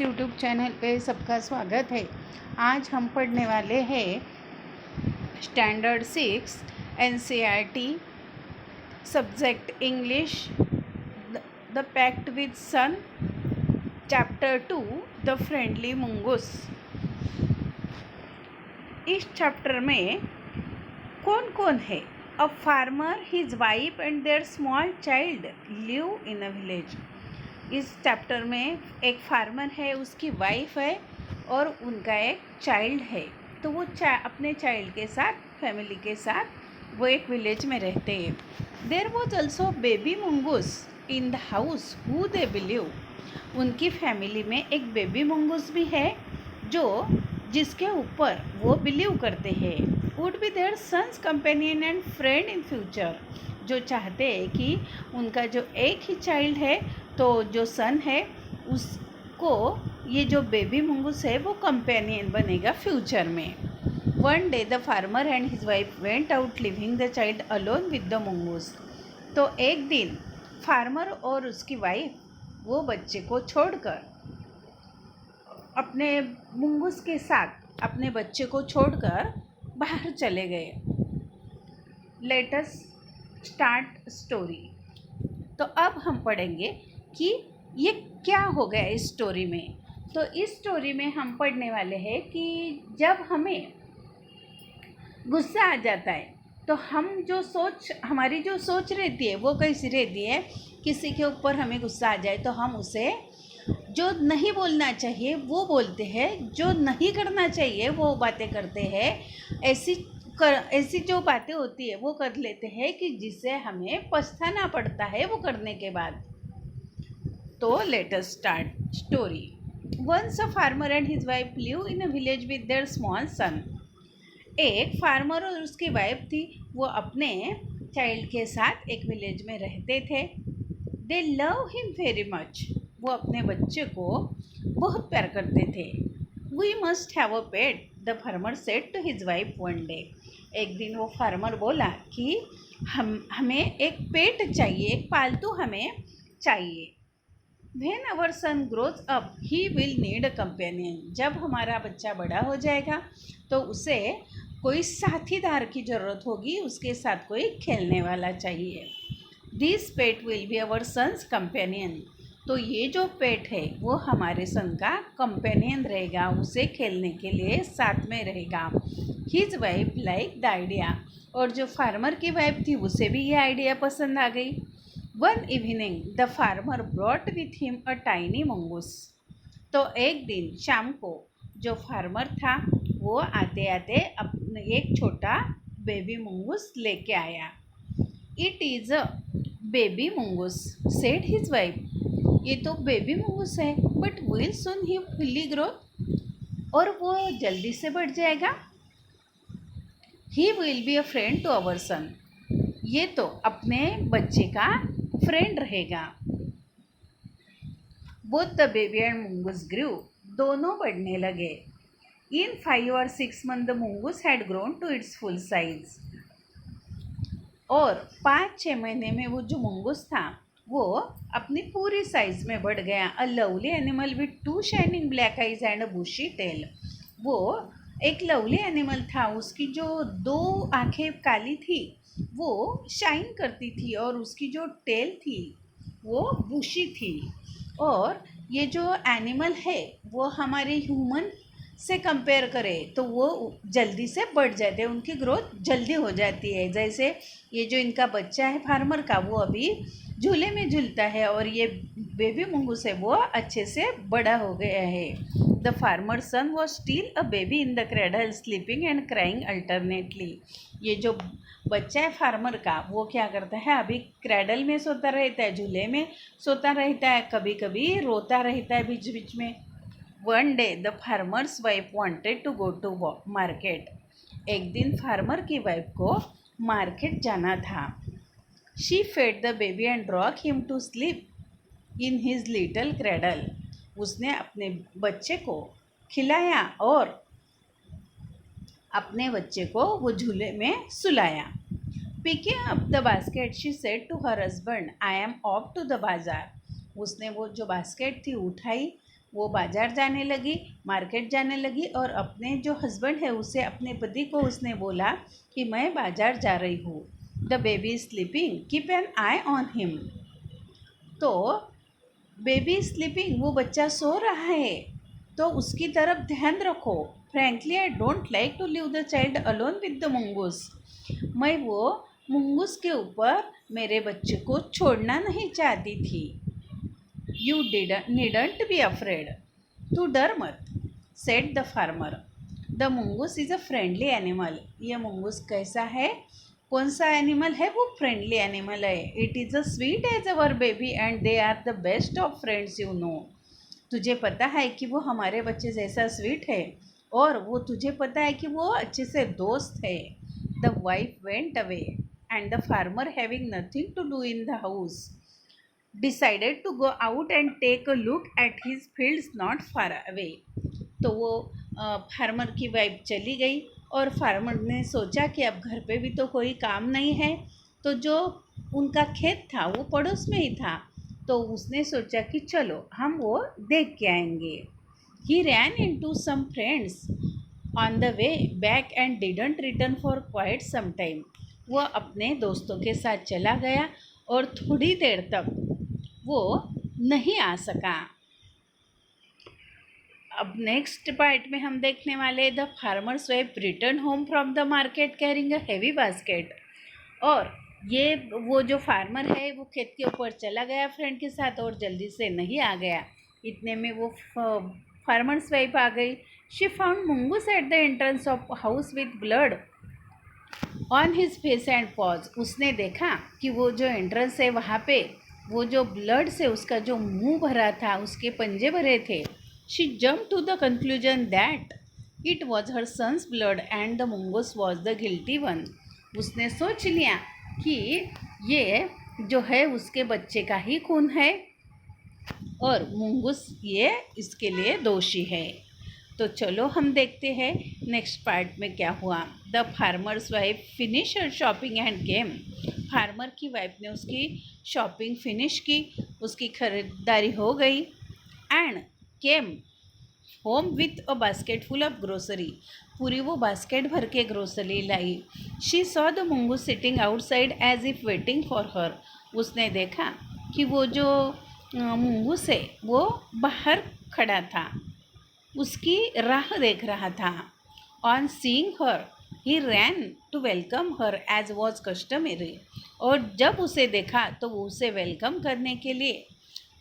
YouTube channel पे सबका स्वागत है। आज हम पढ़ने वाले हैं standard 6 NCERT subject English the pact with sun chapter 2 the friendly mongoose. इस चैप्टर में कौन कौन है? A farmer, his wife and their small child live in a village. इस चैप्टर में एक फार्मर है, उसकी वाइफ है और उनका एक चाइल्ड है। तो वो अपने चाइल्ड के साथ, फैमिली के साथ वो एक विलेज में रहते हैं। There was also baby mongoose in the house who they believe. उनकी फैमिली में एक बेबी मंगूस भी है जिसके ऊपर वो बिलीव करते हैं। Would be their sons companion and friend in future. जो चाहते हैं कि उनका जो एक ही चाइल्ड है, तो जो सन है उसको ये जो बेबी मंगूस है वो कंपेनियन बनेगा फ्यूचर में। One day the farmer and his wife went out living the child alone with the mongoose. तो एक दिन फार्मर और उसकी वाइफ वो बच्चे को छोड़कर अपने मंगूस के साथ अपने बच्चे को छोड़कर बाहर चले गए। Late us start story. तो अब हम पढ़ेंगे कि ये क्या हो गया इस स्टोरी में। तो इस स्टोरी में हम पढ़ने वाले हैं कि जब हमें गुस्सा आ जाता है तो हमारी जो सोच रहती है वो कैसी रहती है। किसी के ऊपर हमें गुस्सा आ जाए तो हम उसे जो नहीं बोलना चाहिए वो बोलते हैं, जो नहीं करना चाहिए वो बातें करते हैं। ऐसी जो बातें होती है वो कर लेते हैं कि जिससे हमें पछताना पड़ता है वो करने के बाद। तो let us start story. Once a farmer and his wife live in a village with their small son. एक फार्मर और उसकी वाइफ थी, वो अपने चाइल्ड के साथ एक विलेज में रहते थे। They love him very much. वो अपने बच्चे को बहुत प्यार करते थे। We must have a pet, the farmer said to his wife one day. एक दिन वो फार्मर बोला कि हमें एक पेट चाहिए, एक पालतू हमें चाहिए। When our son grows up, he will need a companion. जब हमारा बच्चा बड़ा हो जाएगा तो उसे कोई साथीदार की ज़रूरत होगी, उसके साथ कोई खेलने वाला चाहिए। This pet will be our son's companion. तो ये जो पेट है वो हमारे सन का कंपेनियन रहेगा, उसे खेलने के लिए साथ में रहेगा। His wife liked the idea. और जो फार्मर की वाइफ थी उसे भी ये आइडिया पसंद आ गई। One evening the farmer brought with him a tiny mongoose. तो एक दिन शाम को जो फार्मर था वो आते आते अपने एक छोटा बेबी मंगूस लेके आया। It is a baby mongoose said his wife. ये तो बेबी मंगूस है, but will soon he fully grow. और वो जल्दी से बढ़ जाएगा। He will be a friend to our son. ये तो अपने बच्चे का फ्रेंड रहेगा। Both the baby and mongoose grew. दोनों बढ़ने लगे। In 5 or 6 months the mongoose had grown to its full size. और 5-6 महीने में वो जो मंगूस था वो अपनी पूरी साइज में बढ़ गया। A lovely animal with 2 shining black eyes and a bushy tail. वो एक लवली एनिमल था, उसकी जो 2 आँखें काली थी वो शाइन करती थी और उसकी जो टेल थी वो बुशी थी। और ये जो एनिमल है वो हमारे ह्यूमन से कंपेयर करें तो वो जल्दी से बढ़ जाते हैं, उनकी ग्रोथ जल्दी हो जाती है। जैसे ये जो इनका बच्चा है फार्मर का वो अभी झूले में झूलता है और ये बेबी मंगूस है वो अच्छे से बड़ा हो गया है। The farmer son was still a baby in the cradle sleeping and crying alternately. ये जो बच्चा है फार्मर का वो क्या करता है, अभी क्रेडल में सोता रहता है, झूले में सोता रहता है, कभी कभी रोता रहता है बीच बीच में। One day the farmer's wife wanted to go to market. एक दिन फार्मर की वाइफ को मार्केट जाना था। She fed the baby and rock him to sleep in his little cradle. उसने अपने बच्चे को खिलाया और अपने बच्चे को वो झूले में सुलाया। Picking up the basket she said to her husband, I am off to the bazaar. उसने वो जो बास्केट थी उठाई, वो बाज़ार जाने लगी, मार्केट जाने लगी और अपने जो हस्बैंड है उसे, अपने पति को उसने बोला कि मैं बाज़ार जा रही हूँ। The baby is sleeping, keep an I on him. तो बेबी स्लीपिंग, वो बच्चा सो रहा है तो उसकी तरफ ध्यान रखो। Frankly I don't like to leave the child alone with the mongoose. मैं वो मंगूस के ऊपर मेरे बच्चे को छोड़ना नहीं चाहती थी। यू नीडंट बी अफ्रेड, तू डर मत, said the farmer. The mongoose is a friendly animal. ये मंगूस कैसा है, कौन सा एनिमल है, वो फ्रेंडली एनिमल है। It is a sweet as our baby and they are the best of friends you know. तुझे पता है कि वो हमारे बच्चे जैसा स्वीट है और वो तुझे पता है कि वो अच्छे से दोस्त है। The wife went away and the farmer having nothing to do in the house decided to go out and take a look at his fields not far away. तो वो फार्मर की वाइफ चली गई और फार्मर ने सोचा कि अब घर पे भी तो कोई काम नहीं है, तो जो उनका खेत था वो पड़ोस में ही था, तो उसने सोचा कि चलो हम वो देख के आएंगे। He ran into some friends on the way back and didn't return for quite some time. वो अपने दोस्तों के साथ चला गया और थोड़ी देर तक वो नहीं आ सका। अब नेक्स्ट पार्ट में हम देखने वाले the farmer's wife return home from the market carrying a heavy basket. और ये वो जो फार्मर है वो खेत के ऊपर चला गया फ्रेंड के साथ और जल्दी से नहीं आ गया। इतने में वो फार्मर्स वाइफ आ गई। She found mongoose at the entrance of house with blood on his face and paws. उसने देखा कि वो जो एंट्रेंस है वहाँ पे वो जो ब्लड से उसका जो मुंह भरा था, उसके पंजे भरे थे। She jump to the conclusion that it was her son's blood and the mongoose was the guilty one. उसने सोच लिया कि ये जो है उसके बच्चे का ही खून है और मंगूस ये इसके लिए दोषी है। तो चलो हम देखते हैं नेक्स्ट पार्ट में क्या हुआ। The farmer's wife finish her shopping and came. Farmer की वाइफ ने उसकी शॉपिंग फिनिश की, उसकी खरीदारी हो गई। And came home with a basket full of grocery. पूरी वो बास्केट भर के ग्रोसरी लाई। She saw the mongoose sitting outside as if waiting for her. उसने देखा कि वो जो मंगूस है वो बाहर खड़ा था, उसकी राह देख रहा था। On seeing her he ran to welcome her as was customary. और जब उसे देखा तो वो उसे वेलकम करने के लिए,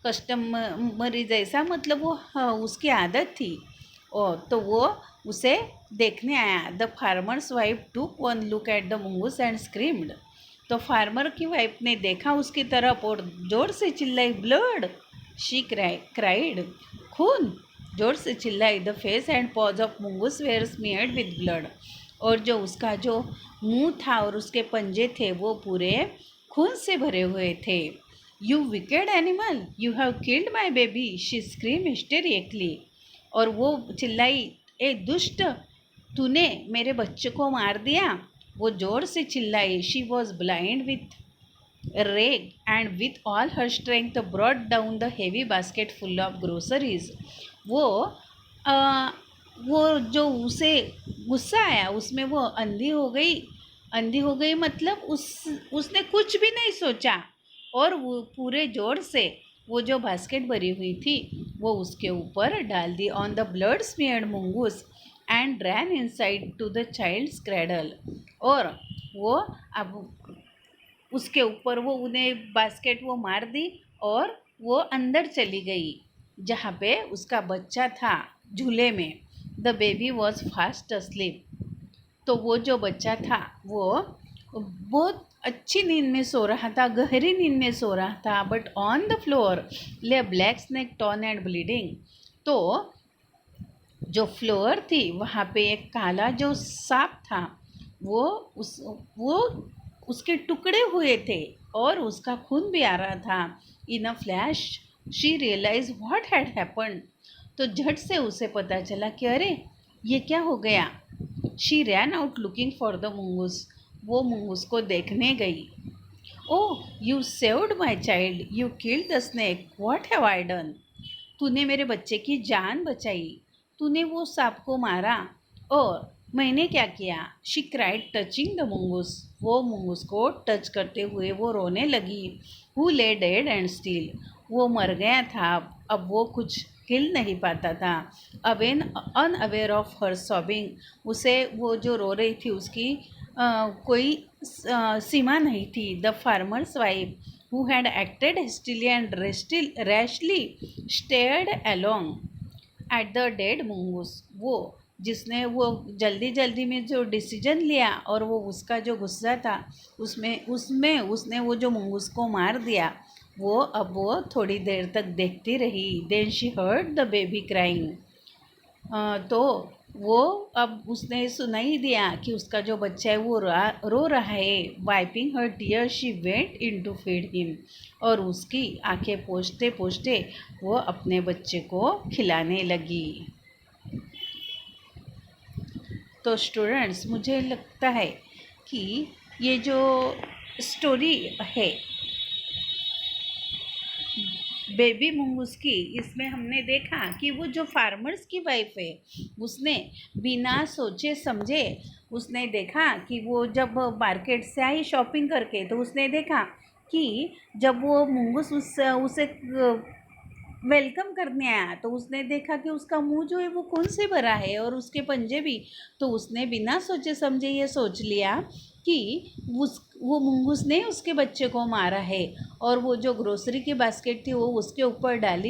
कस्टमरी जैसा मतलब वो उसकी आदत थी, और तो वो उसे देखने आया। The farmer's wife took one look at the mongoose and screamed. तो फार्मर की वाइफ ने देखा उसकी तरफ और जोर से चिल्लाई, ब्लड। शी क्राइड, खून, जोर से चिल्लाई। The face and paws of mongoose were smeared with blood. और जो उसका जो मुंह था और उसके पंजे थे वो पूरे खून से भरे हुए थे। You wicked animal, you have killed my baby, she scream हिस्टेरिकली। और वो चिल्लाई, ए दुष्ट, तूने मेरे बच्चे को मार दिया। वो जोर से चिल्लाई। She was blind with rage and with all her strength brought down the heavy basket full of groceries। वो आ, वो जो उसे गुस्सा आया उसमें वो अंधी हो गई। अंधी हो गई मतलब उसने कुछ भी नहीं सोचा और वो पूरे जोर से वो जो बास्केट भरी हुई थी वो उसके ऊपर डाल दी। On the blood smeared mongoose and ran inside to the child's cradle. और वो अब उसके ऊपर वो उन्हें बास्केट वो मार दी और वो अंदर चली गई जहाँ पे उसका बच्चा था झूले में। The baby was fast asleep. तो वो जो बच्चा था वो बहुत अच्छी नींद में सो रहा था, गहरी नींद में सो रहा था। But on the floor lay black snake torn and bleeding. तो जो फ्लोर थी वहाँ पे एक काला जो सांप था वो वो उसके टुकड़े हुए थे और उसका खून भी आ रहा था। In a flash she realise what had happened. तो झट से उसे पता चला कि अरे ये क्या हो गया। She ran out looking for the mongoose. वो मंगूस को देखने गई। Oh, you saved my child, you killed the snake, what have I done. तूने मेरे बच्चे की जान बचाई, तूने वो सांप को मारा और मैंने क्या किया? She cried touching the mongoose. वो मंगूस को टच करते हुए वो रोने लगी। हु ले डेड एंड स्टिल। वो मर गया था, अब वो कुछ हिल नहीं पाता था। अवेन अनअवेयर ऑफ हर सॉबिंग। उसे वो जो रो रही थी उसकी कोई सीमा नहीं थी। The farmer's wife who had acted hastily and rashly stared along at the dead mongoose. वो जिसने वो जल्दी जल्दी में जो डिसीजन लिया और वो उसका जो गुस्सा था उसमें उसमें उसने वो जो मंगूस को मार दिया, वो थोड़ी देर तक देखती रही। Then she heard the baby crying. तो वो अब उसने सुना ही दिया कि उसका जो बच्चा है वो रो रहा है। Wiping her tear she went in to feed him. और उसकी आंखें पोंछते पोंछते वो अपने बच्चे को खिलाने लगी। तो स्टूडेंट्स, मुझे लगता है कि ये जो स्टोरी है बेबी मंगूस की, इसमें हमने देखा कि वो जो फार्मर्स की वाइफ है उसने बिना सोचे समझे उसने देखा कि वो जब मार्केट से आई शॉपिंग करके तो उसने देखा कि जब वो मंगूस उसे वेलकम करने आया तो उसने देखा कि उसका मुंह जो है वो खून से भरा है और उसके पंजे भी। तो उसने बिना सोचे समझे ये सोच लिया कि वो मंगूस ने उसके बच्चे को मारा है और वो जो ग्रोसरी की बास्केट थी वो उसके ऊपर डाल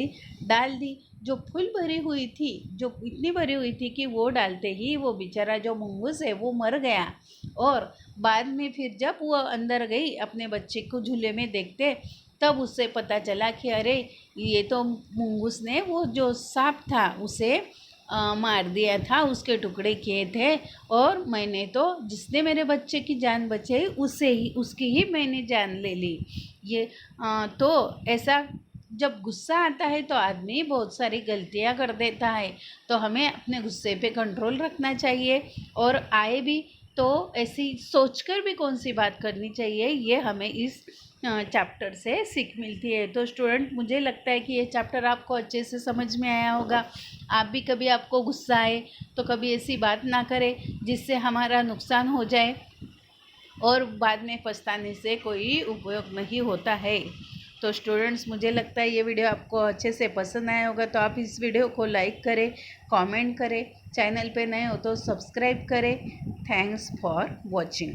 दी, जो फुल भरी हुई थी, जो इतनी भरी हुई थी कि वो डालते ही वो बेचारा जो मंगूस है वो मर गया। और बाद में फिर जब वो अंदर गई अपने बच्चे को झूले में देखते तब उससे पता चला कि अरे ये तो मंगूस ने वो जो सांप था उसे मार दिया था, उसके टुकड़े किए थे और मैंने तो जिसने मेरे बच्चे की जान बचाई उसकी ही मैंने जान ले ली। ये तो ऐसा जब गुस्सा आता है तो आदमी बहुत सारी गलतियां कर देता है, तो हमें अपने गुस्से पे कंट्रोल रखना चाहिए और आए भी तो ऐसी सोचकर भी कौन सी बात करनी चाहिए, ये हमें इस चैप्टर से सीख मिलती है। तो स्टूडेंट, मुझे लगता है कि ये चैप्टर आपको अच्छे से समझ में आया होगा। आप भी कभी आपको गुस्सा आए तो कभी ऐसी बात ना करें जिससे हमारा नुकसान हो जाए और बाद में पछताने से कोई उपयोग नहीं होता है। तो स्टूडेंट्स, मुझे लगता है ये वीडियो आपको अच्छे से पसंद आया होगा, तो आप इस वीडियो को लाइक करें, कमेंट करें, चैनल पे नए हो तो सब्सक्राइब करें। Thanks for watching.